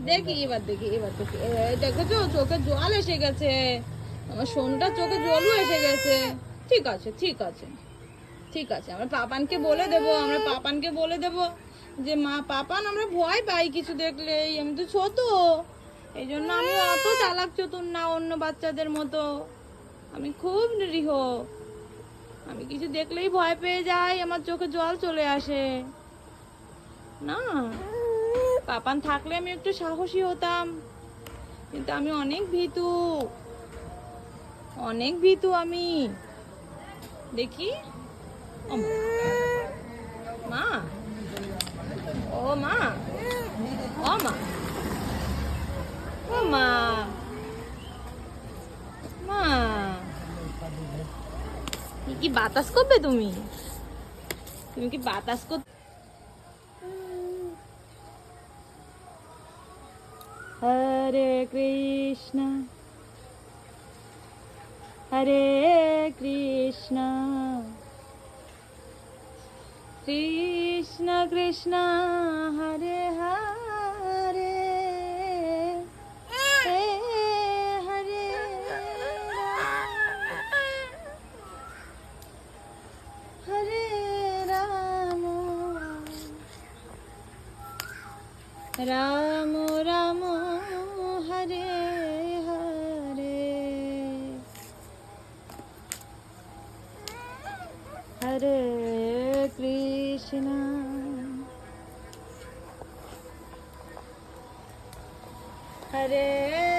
দেখি এবার দেখি দেখেছো চোখে জল এসে গেছে, আমার সোনটা চোখে জলও এসে গেছে। ঠিক আছে ঠিক আছে ঠিক আছে, আমরা পাপানকে বলে দেবো যে মা পাপান আমরা ভয় পাই কিছু দেখলেই, আমি তো ছোট, এই জন্য আমি অত চালাক চতুর না অন্য বাচ্চাদের মতো, আমি খুব নিরীহ, আমি কিছু দেখলেই ভয় পেয়ে যাই, আমার চোখে জল চলে আসে না। পাপান থাকলে আমি একটু সাহসী হতাম, কিন্তু আমি অনেক ভীতু আমি। দেখি ও মা, ও মা, ও মা, ও মা, মা কি বাতাস করবে তুমি? তুমি কি বাতাস করবে? হরে কৃষ্ণ হরে কৃষ্ণ কৃষ্ণ কৃষ্ণ হরে হরে হরে হরে রাম রাম রাম হরে হরে হরে কৃষ্ণ হরে